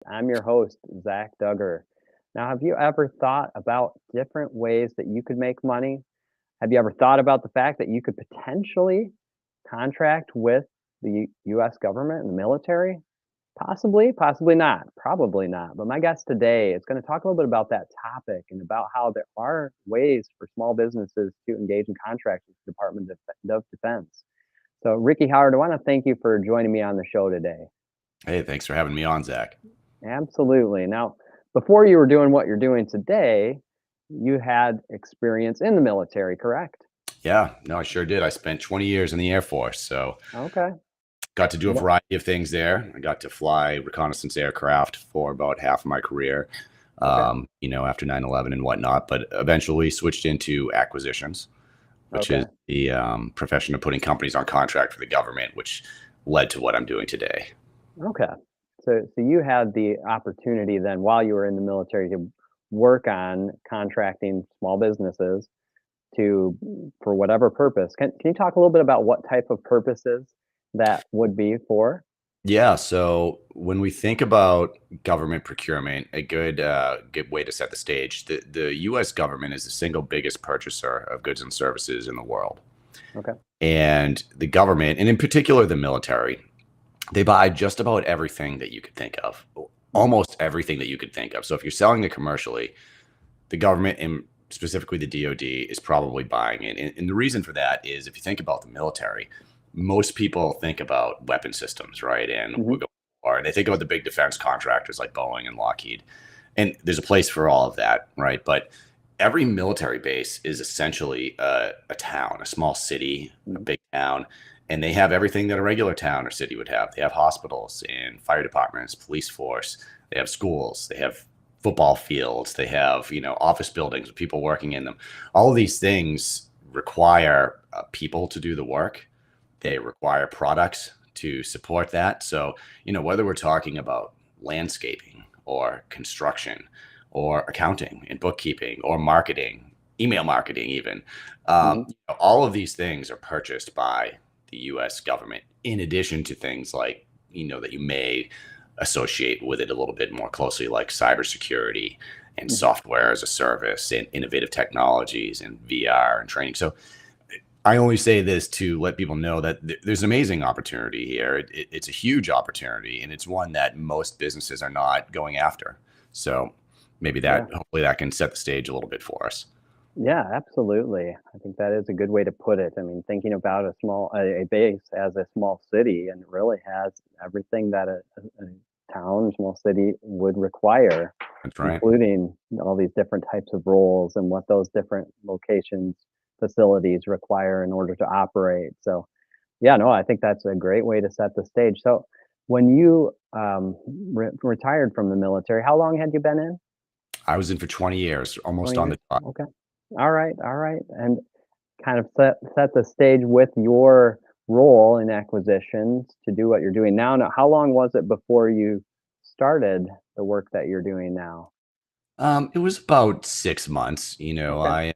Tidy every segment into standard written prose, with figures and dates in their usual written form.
I'm your host, Zach Duggar. Now, have you ever thought about different ways that you could make money? Have you ever thought about the fact that you could potentially contract with the US government and the military? Possibly, possibly not, probably not. But my guest today is going to talk a little bit about that topic and about how there are ways for small businesses to engage in contracts with the Department of Defense. So, Ricky Howard, I want to thank you for joining me on the show today. Hey, thanks for having me on, Zach. Absolutely. Now, before you were doing what you're doing today, you had experience in the military, correct? Yeah, no, I sure did. I spent 20 years in the Air Force, so Okay. got to do a What? variety of things there. I got to fly reconnaissance aircraft for about half of my career, Okay. after 9/11 and whatnot, but eventually switched into acquisitions, which is Okay. the profession of putting companies on contract for the government, which led to what I'm doing today. Okay. So you had the opportunity then while you were in the military to work on contracting small businesses to for whatever purpose. Can you talk a little bit about what type of purposes that would be for? Yeah, so when we think about government procurement, a good way to set the stage, the U.S. government is the single biggest purchaser of goods and services in the world. Okay. And the government, and in particular the military, they buy just about everything that you could think of, Mhm. almost everything that you could think of. So if you're selling it commercially, the government and specifically the DoD is probably buying it. And the reason for that is if you think about the military, most people think about weapon systems, right? And we're Mhm. going or they think about the big defense contractors like Boeing and Lockheed. And there's a place for all of that, right? But every military base is essentially a town, a small city, a Mhm. big town, and they have everything that a regular town or city would have. They have hospitals and fire departments, police force, they have schools, they have football fields, they have, office buildings with people working in them. All of these things require people to do the work. They require products to support that. So, whether we're talking about landscaping or construction or accounting and bookkeeping or marketing, email marketing, even, Mhm. all of these things are purchased by the US government, in addition to things like, that you may associate with it a little bit more closely, like cybersecurity and Mhm. software as a service and innovative technologies and VR and training. So I only say this to let people know that there's amazing opportunity here. It's a huge opportunity, and it's one that most businesses are not going after. So maybe Yeah. hopefully that can set the stage a little bit for us. Yeah, absolutely. I think that is a good way to put it. I mean, thinking about a base as a small city, and it really has everything that a town, small city would require, That's right. including all these different types of roles and what those different locations, facilities require in order to operate. So, yeah, no, I think that's a great way to set the stage. So, when you retired from the military, how long had you been in? I was in for 20 years, almost 20 on years. the dot. Okay. All right. All right. And kind of set the stage with your role in acquisitions to do what you're doing now. Now, how long was it before you started the work that you're doing now? It was about 6 months. Okay.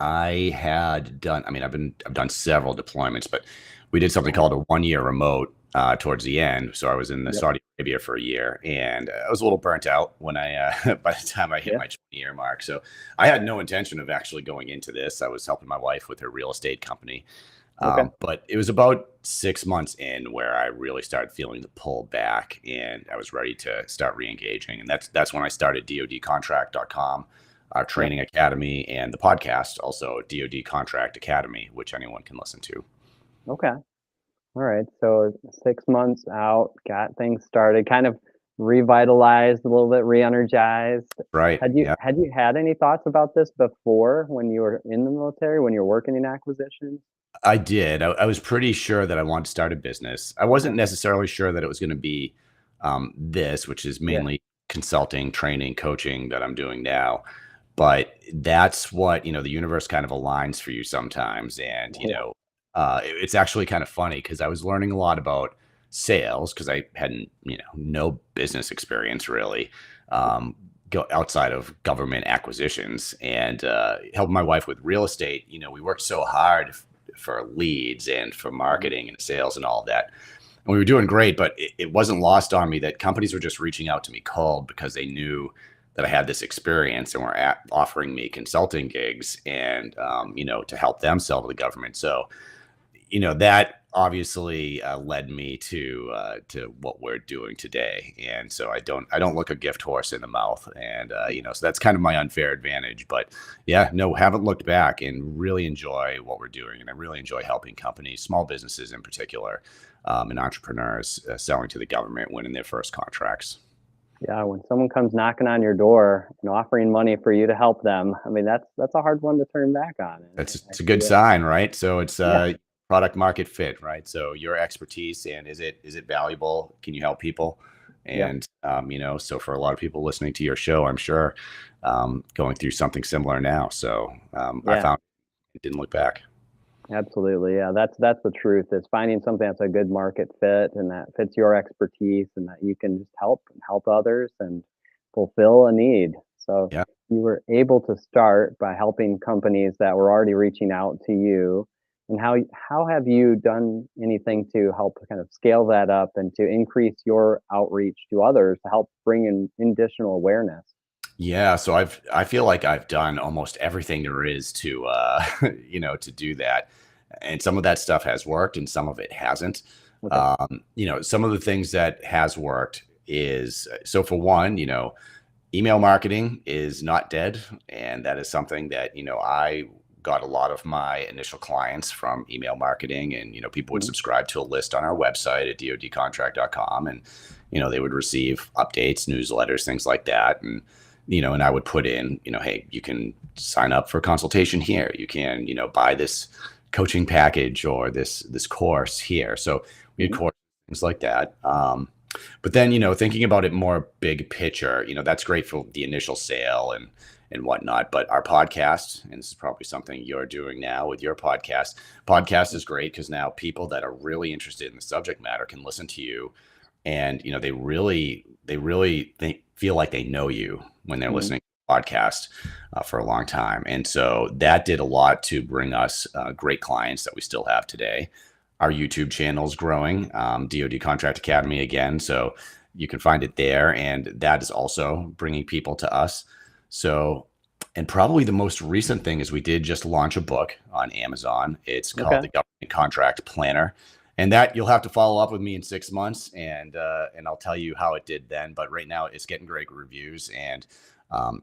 I had done. I mean, I've done several deployments, but we did something Uh-huh. called a 1 year remote towards the end. So I was in the Yep. Saudi Arabia for a year, and I was a little burnt out when I by the time I hit Yeah. my 20 year mark. So I had no intention of actually going into this. I was helping my wife with her real estate company, Okay. but it was about 6 months in where I really started feeling the pull back, and I was ready to start re-engaging. And that's when I started DoDContract.com, our Yep. training academy, and the podcast, also DoD Contract Academy, which anyone can listen to. Okay. All right. So 6 months out, got things started, kind of revitalized, a little bit re-energized. Right. Yeah. Had you had any thoughts about this before when you were in the military, when you're working in acquisitions? I did. I was pretty sure that I wanted to start a business. I Okay. wasn't necessarily sure that it was going to be this, which is Yeah. mainly consulting, training, coaching that I'm doing now. But that's what, the universe kind of aligns for you sometimes. And, Yeah. it's actually kind of funny because I was learning a lot about sales because I hadn't, no business experience really. Go outside of government acquisitions and helping my wife with real estate. We worked so hard for leads and for Mhm. marketing and sales and all of that. we were doing great, but it wasn't lost on me that companies were just reaching out to me cold because they knew that I had this experience and were offering me consulting gigs and, to help them sell to the government. So, that obviously led me to what we're doing today. And so I don't look a gift horse in the mouth. And, so that's kind of my unfair advantage. But yeah, no, haven't looked back and really enjoy what we're doing. And I really enjoy helping companies, small businesses in particular, and entrepreneurs selling to the government, winning their first contracts. Yeah, when someone comes knocking on your door and offering money for you to help them, I mean, that's a hard one to turn back on, and I It's a see good it. sign, right? So it's Yeah, product market fit, right? So your expertise, and is it valuable? Can you help people? yeah, And so for a lot of people listening to your show, I'm sure going through something similar now. So I yeah, found it didn't look back. absolutely. Yeah, that's the truth is finding something that's a good market fit and that fits your expertise and that you can just help others and fulfill a need. So Yeah. you were able to start by helping companies that were already reaching out to you. And how have you done anything to help kind of scale that up and to increase your outreach to others to help bring in additional awareness? Yeah, so I feel like I've done almost everything there is to to do that. And some of that stuff has worked and some of it hasn't. Okay. Some of the things that has worked is so for one, email marketing is not dead. And that is something that, I got a lot of my initial clients from email marketing. And, people would Mhm. subscribe to a list on our website at dodcontract.com. And, they would receive updates, newsletters, things like that. And I would put in, hey, you can sign up for a consultation here. You can, buy this coaching package or this course here. So we had Mhm. courses, things like that. But then, thinking about it more big picture, that's great for the initial sale and whatnot. But our podcast, and this is probably something you're doing now with your podcast is great because now people that are really interested in the subject matter can listen to you, and they really feel like they know you when they're Mhm. listening to the podcast for a long time. And so that did a lot to bring us great clients that we still have today. Our YouTube channel is growing, DoD Contract Academy again. So you can find it there. And that is also bringing people to us. So, and probably the most recent thing is we did just launch a book on Amazon. It's called Okay. The Government Contract Planner. And that you'll have to follow up with me in 6 months, and I'll tell you how it did then. But right now, it's getting great reviews, and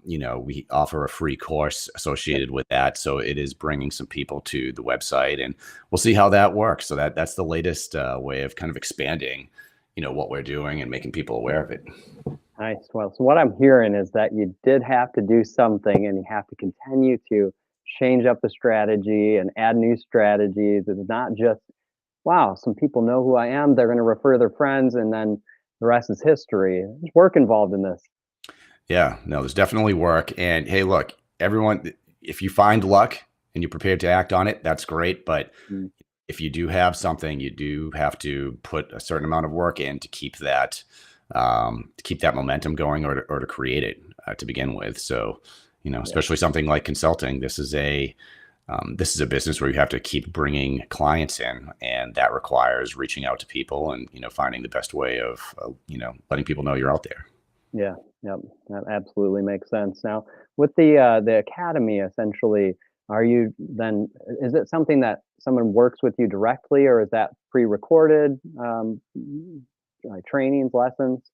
we offer a free course associated with that. So it is bringing some people to the website, and we'll see how that works. So that's the latest way of kind of expanding, what we're doing and making people aware of it. Nice. Well, so what I'm hearing is that you did have to do something and you have to continue to change up the strategy and add new strategies. It's not just, wow, some people know who I am. They're going to refer their friends and then the rest is history. There's work involved in this. Yeah, no, there's definitely work. And hey, look, everyone, if you find luck and you're prepared to act on it, that's great. But Mm, if you do have something, you do have to put a certain amount of work in to keep that momentum going, or to create it to begin with. So, yeah. especially something like consulting, this is a business where you have to keep bringing clients in, and that requires reaching out to people and finding the best way of letting people know you're out there. Yeah. Yep. That absolutely makes sense. Now, with the academy, essentially, are you then? Is it something that someone works with you directly, or is that pre-recorded, like trainings, lessons?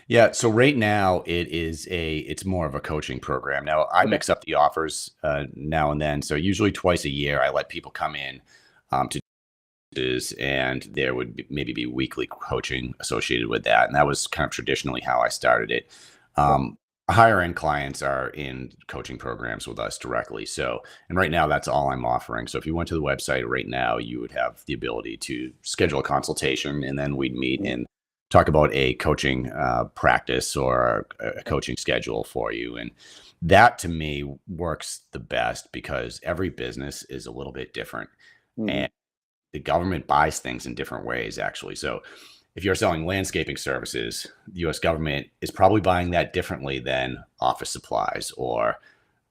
Yeah, so right now it's more of a coaching program. Now I Okay. mix up the offers now and then. So usually twice a year I let people come in to and there would maybe be weekly coaching associated with that. And that was kind of traditionally how I started it. Okay. Higher end clients are in coaching programs with us directly. So, and right now that's all I'm offering. So if you went to the website right now, you would have the ability to schedule a consultation, and then we'd meet Mm, and talk about a coaching practice or a okay. coaching schedule for you. And that to me works the best because every business is a little bit different. Mhm. The government buys things in different ways, actually. So if you're selling landscaping services, the US government is probably buying that differently than office supplies or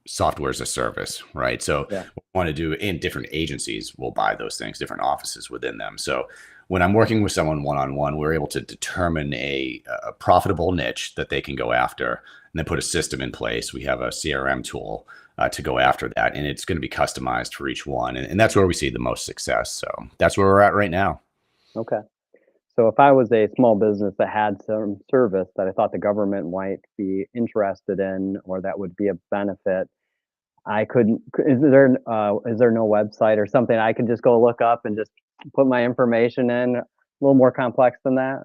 software as a service, right? So Yeah. what we want to do in different agencies will buy those things, different offices within them. So when I'm working with someone one-on-one, we're able to determine a profitable niche that they can go after and then put a system in place. We have a CRM tool to go after that, and it's going to be customized for each one. And that's where we see the most success. So that's where we're at right now. Okay. So if I was a small business that had some service that I thought the government might be interested in or that would be a benefit, I couldn't is there no website or something I could just go look up and just put my information in? A little more complex than that?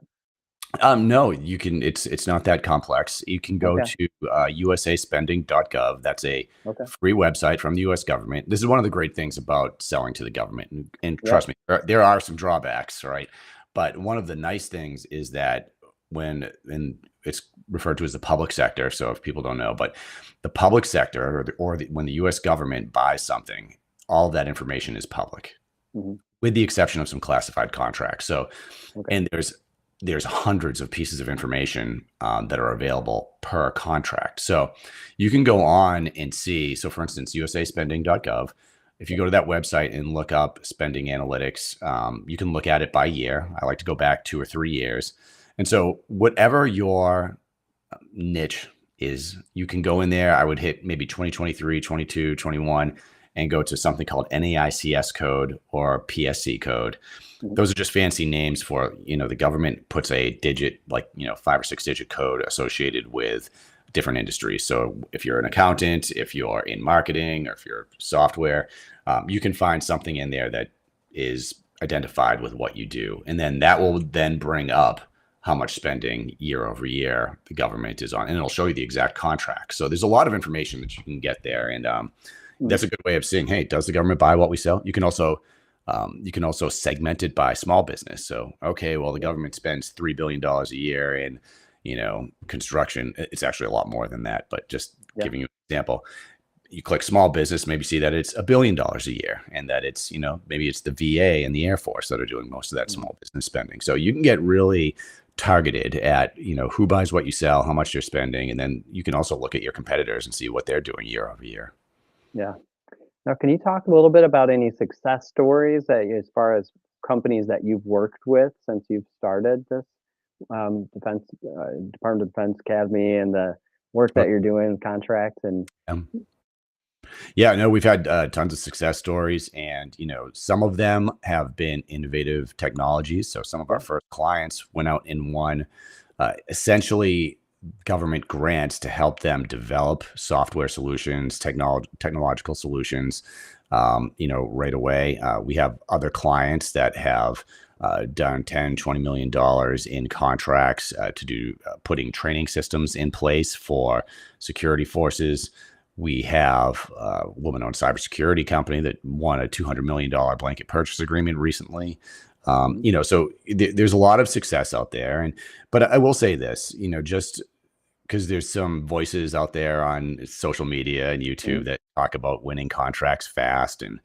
No, you can. It's not that complex. You can go Okay, to usaspending.gov. That's a okay. free website from the U.S. government. This is one of the great things about selling to the government, and Yep, trust me, there are some drawbacks, right? But one of the nice things is that and it's referred to as the public sector. So if people don't know, but the public sector when the U.S. government buys something, all of that information is public, mhm, with the exception of some classified contracts. So, okay, and there's hundreds of pieces of information that are available per contract. So you can go on and see. So for instance, usaspending.gov, if you go to that website and look up spending analytics, you can look at it by year. I like to go back 2 or 3 years. And so whatever your niche is, you can go in there. I would hit maybe 2023, 22, 21, and go to something called NAICS code or PSC code. mhm, Those are just fancy names for, the government puts a digit, like, 5 or 6 digit code associated with different industries. So if you're an accountant, if you're in marketing, or if you're software, you can find something in there that is identified with what you do. And then that will then bring up how much spending year over year the government is on, and it'll show you the exact contract. So there's a lot of information that you can get there. And mhm, that's a good way of seeing, hey, does the government buy what we sell? You can also segment it by small business. So, okay, well, the yep, government spends $3 billion a year in, construction. It's actually a lot more than that, but just yeah, giving you an example. You click small business, maybe see that it's $1 billion a year, and that it's, maybe it's the VA and the Air Force that are doing most of that mhm, small business spending. So you can get really targeted at, who buys what you sell, how much you're spending, and then you can also look at your competitors and see what they're doing year over year. yeah. Now, can you talk a little bit about any success stories that as far as companies that you've worked with since you've started this, defense, Department of Defense Academy and the work Sure. that you're doing, contracts and Um, Yeah, no, we've had tons of success stories, and some of them have been innovative technologies. So some of our yeah, first clients went out and won essentially government grants to help them develop software solutions, technological solutions. Right away. We have other clients that have done 10, $20 million in contracts to do putting training systems in place for security forces. We have a woman-owned cybersecurity company that won a $200 million blanket purchase agreement recently. mhm, So there's a lot of success out there, but I will say this, just because there's some voices out there on social media and mhm, YouTube that talk about winning contracts fast and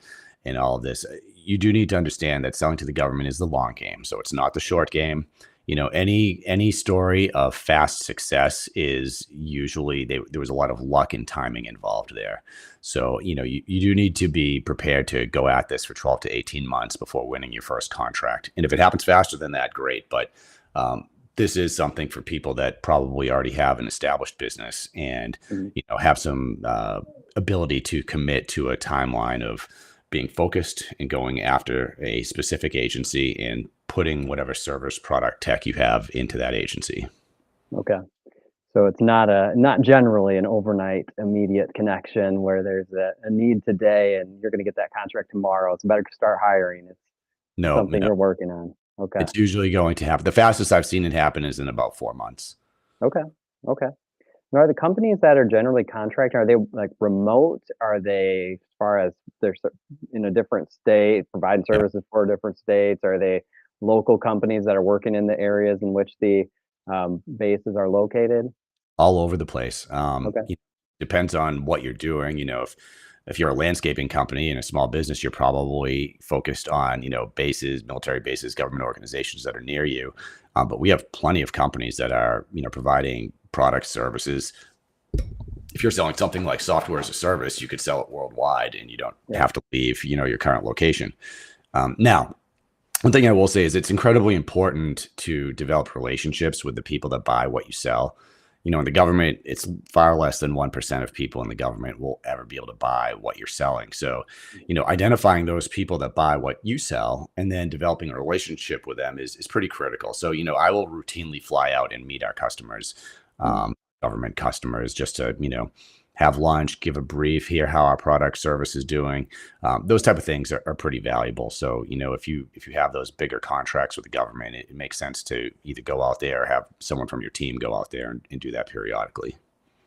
all of this. You do need to understand that selling to the government is the long game, so it's not the short game. Any story of fast success is usually there was a lot of luck and timing involved there. So you do need to be prepared to go at this for 12 to 18 months before winning your first contract. And if it happens faster than that, great. But this is something for people that probably already have an established business and mhm. have some ability to commit to a timeline of being focused and going after a specific agency and putting whatever service, product, tech you have into that agency. Okay. So it's not generally an overnight immediate connection where there's a need today and you're gonna get that contract tomorrow. It's better to start hiring. It's No, something no, you're working on. Okay. it's usually going to happen. The fastest I've seen it happen is in about 4 months. Okay. Okay. Now, are the companies that are generally contracting, are they, like, remote? Are they as far as they're in a different state, providing Yeah, services for different states? Are they local companies that are working in the areas in which the, bases are located? all over the place. Okay. Depends on what you're doing. If you're a landscaping company and a small business, you're probably focused on bases, military bases, government organizations that are near you. But we have plenty of companies that are providing products, services. If you're selling something like software as a service, you could sell it worldwide, and you don't Yeah. have to leave your current location. Now, One thing I will say is it's incredibly important to develop relationships with the people that buy what you sell. In the government, it's far less than 1% of people in the government will ever be able to buy what you're selling. So, identifying those people that buy what you sell and then developing a relationship with them is pretty critical. So, I will routinely fly out and meet our customers, Mm. government customers, just to, have lunch, give a brief, hear how our product service is doing. Those type of things are pretty valuable. So, if you have those bigger contracts with the government, it makes sense to either go out there or have someone from your team go out there and do that periodically.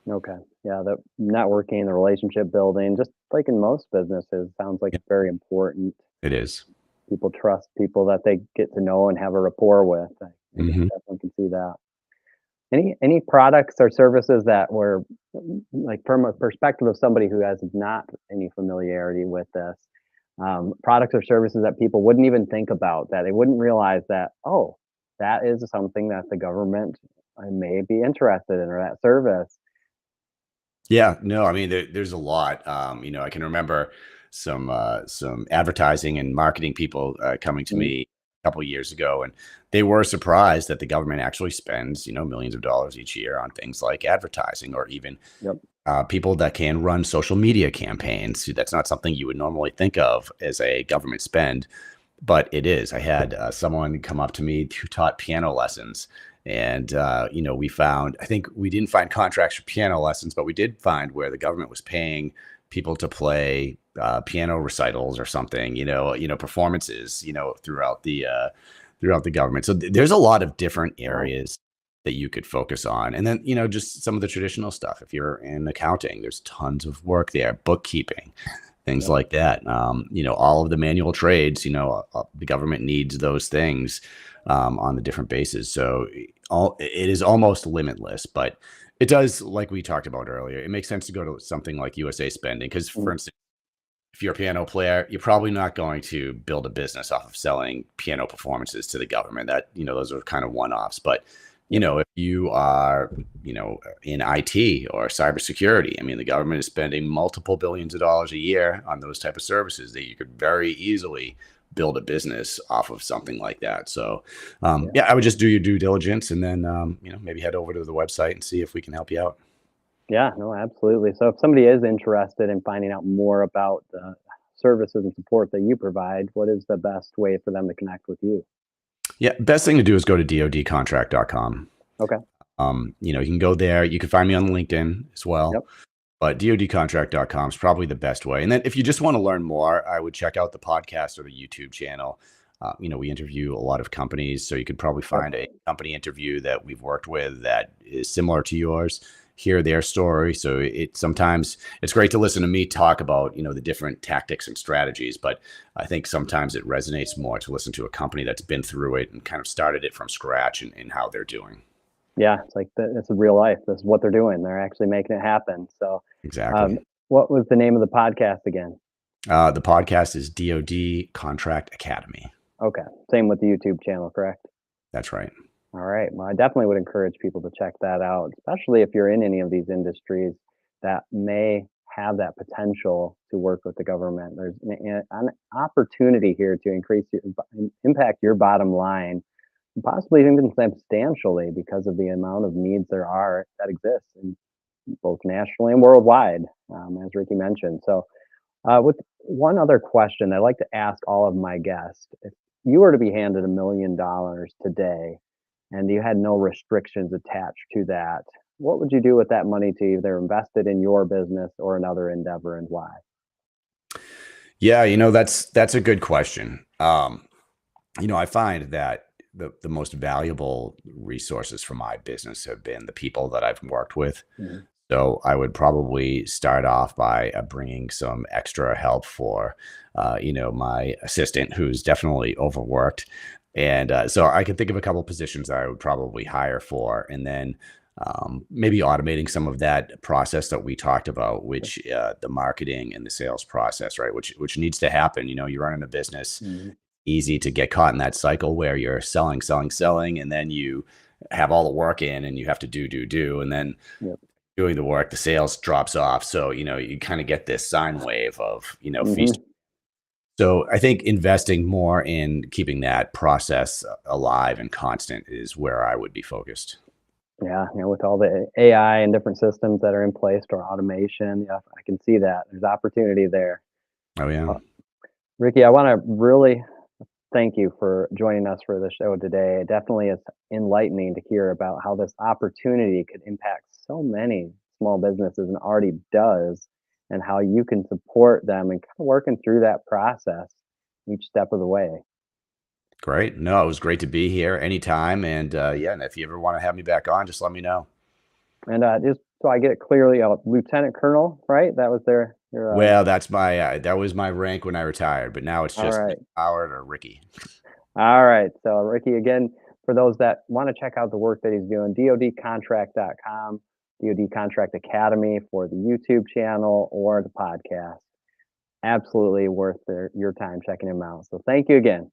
Okay. Yeah, the networking, the relationship building, just like in most businesses, sounds like Yeah, it's very important. it is. People trust people that they get to know and have a rapport with. I Mhm. definitely can see that. Any products or services that were, like, from a perspective of somebody who has not any familiarity with this, products or services that people wouldn't even think about, that they wouldn't realize that, "Oh, that is something that the government, may be interested in, or that service." Yeah, no, I mean, there's a lot. I can remember some advertising and marketing people coming to Mhm. me a couple of years ago, and they were surprised that the government actually spends, millions of dollars each year on things like advertising, or even Yep. people that can run social media campaigns. That's not something you would normally think of as a government spend, but it is. I had someone come up to me who taught piano lessons, and we found. I think we didn't find contracts for piano lessons, but we did find where the government was paying people to play piano recitals or something. Performances. Throughout the government. So there's a lot of different Wow. areas that you could focus on, and then just some of the traditional stuff. If you're in accounting, there's tons of work there, bookkeeping, things Yep. like that. All of the manual trades, the government needs those things on the different bases. So it is almost limitless, but it does, like we talked about earlier, it makes sense to go to something like USA Spending because, for Mm. instance, if you're a piano player, you're probably not going to build a business off of selling piano performances to the government. That, those are kind of one-offs. But, Yep. if you are, in IT or cybersecurity, I mean, the government is spending multiple billions of dollars a year on those type of services that you could very easily build a business off of something like that. So, Yeah. yeah, I would just do your due diligence and then, maybe head over to the website and see if we can help you out. Yeah, no, absolutely. So if somebody is interested in finding out more about the services and support that you provide, what is the best way for them to connect with you? Yeah, best thing to do is go to dodcontract.com. Okay. You can go there. You can find me on LinkedIn as well, Yep. but dodcontract.com is probably the best way. And then if you just want to learn more, I would check out the podcast or the YouTube channel. We interview a lot of companies, so you could probably Yep. find a company interview that we've worked with that is similar to yours, hear their story. So sometimes it's great to listen to me talk about, the different tactics and strategies, but I think sometimes it resonates more to listen to a company that's been through it and kind of started it from scratch and how they're doing. Yeah, it's like it's real life. This is what they're doing. They're actually making it happen. So, um, Exactly. what was the name of the podcast again? The podcast is DoD Contract Academy. Okay. Same with the YouTube channel, correct? That's right. All right. Well, I definitely would encourage people to check that out, especially if you're in any of these industries that may have that potential to work with the government. There's an opportunity here to increase impact your bottom line, and possibly even substantially, because of the amount of needs there are that exist in both nationally and worldwide, as Ricky mentioned. So, with one other question, I like to ask all of my guests: if you were to be handed $1 million today, and you had no restrictions attached to that, what would you do with that money to either invest it in your business or another endeavor, and why? Yeah, that's a good question. I find that the most valuable resources for my business have been the people that I've worked with. Mhm. So I would probably start off by bringing some extra help for, my assistant who's definitely overworked. And so I can think of a couple positions that I would probably hire for, and then maybe automating some of that process that we talked about, which the marketing and the sales process, right? Which needs to happen. You're running a business, Mhm. easy to get caught in that cycle where you're selling, selling, selling, and then you have all the work in and you have to do, and then Yep. doing the work, the sales drops off. So, you kind of get this sine wave of, feast. Mhm. So I think investing more in keeping that process alive and constant is where I would be focused. Yeah, with all the AI and different systems that are in place for automation, yeah, I can see that. There's opportunity there. Oh yeah. Uh, Ricky, I wanna really thank you for joining us for the show today. It definitely is enlightening to hear about how this opportunity could impact so many small businesses and already does, and how you can support them and kind of working through that process each step of the way. Great. No, it was great to be here anytime. And yeah, and if you ever want to have me back on, just let me know. And just so I get it clearly, Lieutenant Colonel, right? That was their your Well, that was my rank when I retired, but now it's all just Mr. right. Howard or Ricky. All right. So, Ricky, again, for those that want to check out the work that he's doing, DoDContract.com, DoD Contract Academy for the YouTube channel or the podcast. Absolutely worth your time checking him out. So, thank you again.